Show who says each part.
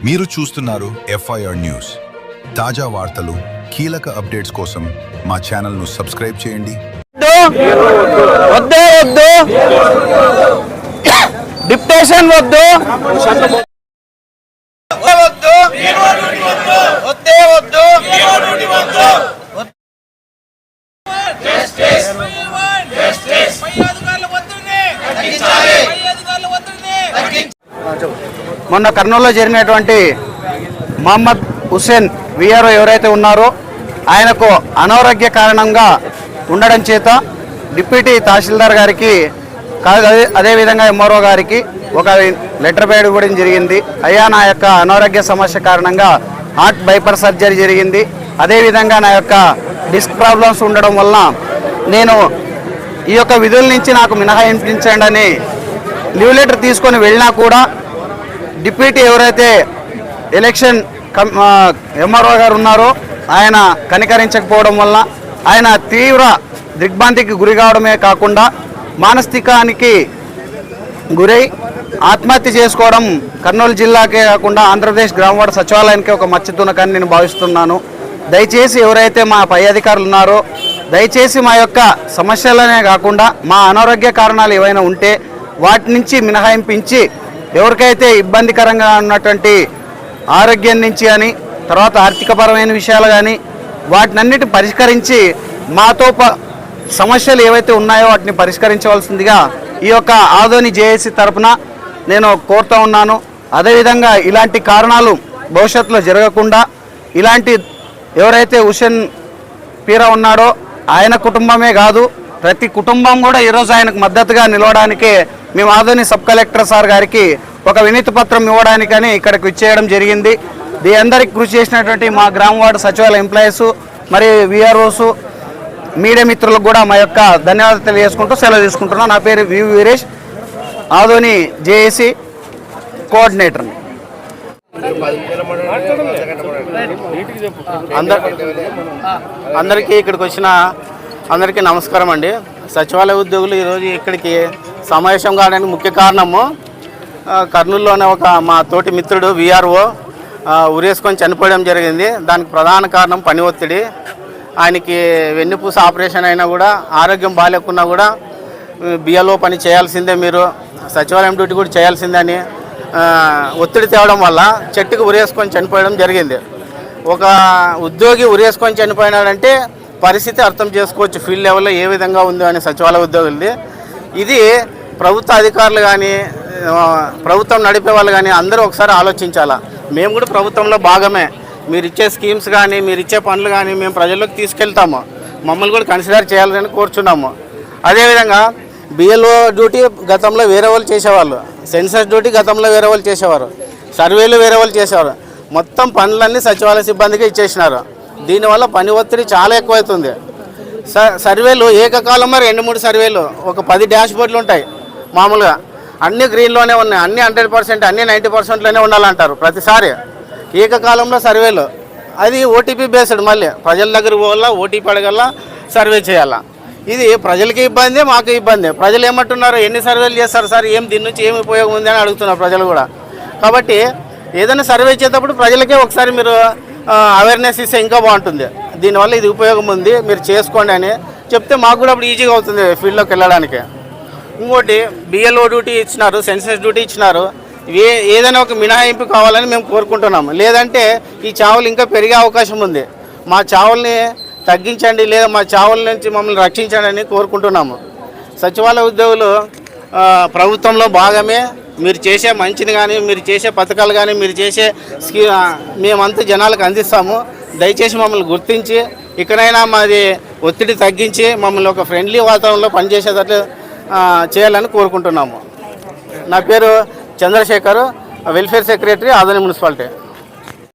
Speaker 1: మీరు చూస్తున్నారు FIR news. తాజా వార్తలు, కీలక అప్డేట్స్ కోసం మా ఛానల్ను సబ్స్క్రైబ్ చేయండి.
Speaker 2: డిప్యుటేషన్ వద్దు, మొన్న కర్నూలులో జరిగినటువంటి మహమ్మద్ హుస్సేన్ విఆర్ఓ ఎవరైతే ఉన్నారో ఆయనకు అనారోగ్య కారణంగా ఉండడం చేత డిప్యూటీ తహసీల్దార్ గారికి అదేవిధంగా ఎంఆర్ఓ గారికి ఒక లెటర్ పేడ్ ఇవ్వడం జరిగింది. అయ్యా, నా యొక్క అనారోగ్య సమస్య కారణంగా హార్ట్ బైపాస్ సర్జరీ జరిగింది, అదేవిధంగా నా యొక్క డిస్క్ ప్రాబ్లమ్స్ ఉండడం వల్ల నేను ఈ యొక్క విధుల నుంచి నాకు మినహాయించండి అని లీవ్ లెటర్ తీసుకొని వెళ్ళినా కూడా డిప్యూటీ ఎవరైతే ఎలక్షన్ ఎంఆర్ఓ గారు ఉన్నారో ఆయన కనికరించకపోవడం వల్ల ఆయన తీవ్ర దిగ్భ్రాంతికి గురి కావడమే కాకుండా మానసికానికి గురై ఆత్మహత్య చేసుకోవడం కర్నూలు జిల్లాకే కాకుండా ఆంధ్రప్రదేశ్ గ్రామవాడ సచివాలయానికి ఒక మచ్చతునకని నేను భావిస్తున్నాను. దయచేసి ఎవరైతే మా పై అధికారులు ఉన్నారో దయచేసి మా యొక్క సమస్యలనే కాకుండా మా అనారోగ్య కారణాలు ఏవైనా ఉంటే వాటి నుంచి మినహాయింపించి ఎవరికైతే ఇబ్బందికరంగా ఉన్నటువంటి ఆరోగ్యం నుంచి కానీ తర్వాత ఆర్థికపరమైన విషయాలు కానీ వాటినన్నిటి పరిష్కరించి మాతో సమస్యలు ఏవైతే ఉన్నాయో వాటిని పరిష్కరించవలసిందిగా ఈ యొక్క ఆదోని జేఏసీ తరఫున నేను కోరుతూ ఉన్నాను. అదేవిధంగా ఇలాంటి కారణాలు భవిష్యత్తులో జరగకుండా ఇలాంటి ఎవరైతే హుస్సేన్ పీరా ఉన్నాడో ఆయన కుటుంబమే కాదు ప్రతి కుటుంబం కూడా ఈరోజు ఆయనకు మద్దతుగా నిలవడానికే మేము ఆదోని సబ్ కలెక్టర్ సార్ గారికి ఒక వినతి పత్రం ఇవ్వడానికని ఇక్కడికి ఇచ్చేయడం జరిగింది. దీ అందరికి కృషి చేసినటువంటి మా గ్రామ వార్డు సచివాలయ ఎంప్లాయీస్ మరి విఆర్ఓస్ మీడియా మిత్రులకు కూడా మా యొక్క ధన్యవాదాలు తెలియజేసుకుంటూ సెలవు తీసుకుంటున్నాను. నా పేరు వి వీరేష్, ఆదోని జేఏసీ కోఆర్డినేటర్ని.
Speaker 3: అందరికీ ఇక్కడికి వచ్చిన అందరికీ నమస్కారం అండి. సచివాలయ ఉద్యోగులు ఈరోజు ఇక్కడికి సమావేశం కావడానికి ముఖ్య కారణము కర్నూలులోనే ఒక మా తోటి మిత్రుడు విఆర్ఓ ఉరేసుకొని చనిపోవడం జరిగింది. దానికి ప్రధాన కారణం పని ఒత్తిడి. ఆయనకి వెన్నుపూస ఆపరేషన్ అయినా కూడా ఆరోగ్యం బాగాలేకున్నా కూడా బిఎల్ఓ పని చేయాల్సిందే, మీరు సచివాలయం డ్యూటీ కూడా చేయాల్సిందే అని ఒత్తిడి తేవడం వల్ల చెట్టుకు ఉరేసుకొని చనిపోవడం జరిగింది. ఒక ఉద్యోగి ఉరేసుకొని చనిపోయినాడంటే పరిస్థితి అర్థం చేసుకోవచ్చు ఫీల్డ్ లెవెల్లో ఏ విధంగా ఉందో అని సచివాలయ ఉద్యోగులది. ఇది ప్రభుత్వ అధికారులు కానీ ప్రభుత్వం నడిపే వాళ్ళు కానీ అందరూ ఒకసారి ఆలోచించాలా. మేము కూడా ప్రభుత్వంలో భాగమే, మీరు ఇచ్చే స్కీమ్స్ కానీ మీరు ఇచ్చే పనులు కానీ మేము ప్రజల్లోకి తీసుకెళ్తాము, మమ్మల్ని కూడా కన్సిడర్ చేయాలని కోరుచున్నాము. అదేవిధంగా బిఎల్ఓ డ్యూటీ గతంలో వేరే వాళ్ళు చేసేవాళ్ళు, సెన్సస్ డ్యూటీ గతంలో వేరే వాళ్ళు చేసేవారు, సర్వేలు వేరే వాళ్ళు చేసేవారు, మొత్తం పనులన్నీ సచివాలయ సిబ్బందికి ఇచ్చేసినారు. దీనివల్ల పని ఒత్తిడి చాలా ఎక్కువవుతుంది. సర్వేలు ఏకకాలంలో 2-3 సర్వేలు, ఒక 10 డాష్ బోర్డులు ఉంటాయి. మామూలుగా అన్నీ గ్రీన్లోనే ఉన్నాయి, అన్నీ 100%, అన్నీ 90%లోనే ఉండాలంటారు ప్రతిసారి. ఏకకాలంలో సర్వేలు, అది ఓటీపీ బేస్డ్, మళ్ళీ ప్రజల దగ్గర పోవాలా, ఓటీపీ అడగల్లా, సర్వే చేయాలా. ఇది ప్రజలకి ఇబ్బంది, మాకు ఇబ్బంది. ప్రజలు ఏమంటున్నారు, ఎన్ని సర్వేలు చేస్తారు సార్, ఏం దీని నుంచి ఏమి ఉపయోగం ఉంది అని అడుగుతున్నారు ప్రజలు కూడా. కాబట్టి ఏదైనా సర్వే చేసేటప్పుడు ప్రజలకే ఒకసారి మీరు అవేర్నెస్ ఇస్తే ఇంకా బాగుంటుంది. దీనివల్ల ఇది ఉపయోగం ఉంది, మీరు చేసుకోండి అని చెప్తే మాకు కూడా అప్పుడు ఈజీగా అవుతుంది ఫీల్డ్లోకి వెళ్ళడానికి. ఇంకోటి బిఎల్ఓ డ్యూటీ ఇచ్చినారు, సెన్సస్ డ్యూటీ ఇచ్చినారు, ఏదైనా ఒక మినహాయింపు కావాలని మేము కోరుకుంటున్నాము. లేదంటే ఈ చావులు ఇంకా పెరిగే అవకాశం ఉంది. మా చావుల్ని తగ్గించండి, లేదా మా చావుల నుంచి మమ్మల్ని రక్షించండి అని కోరుకుంటున్నాము. సచివాలయ ఉద్యోగులు ప్రభుత్వంలో భాగమే, మీరు చేసే మంచిని కానీ మీరు చేసే పథకాలు కానీ మీరు చేసే మేమంతా జనాలకు అందిస్తాము. దయచేసి మమ్మల్ని గుర్తించి ఇక్కడైనా మాది ఒత్తిడి తగ్గించి మమ్మల్ని ఒక ఫ్రెండ్లీ వాతావరణంలో పనిచేసేటట్లు చేయాలని కోరుకుంటున్నాము. నా పేరు Chandrashekar, welfare secretary, Adoni municipality.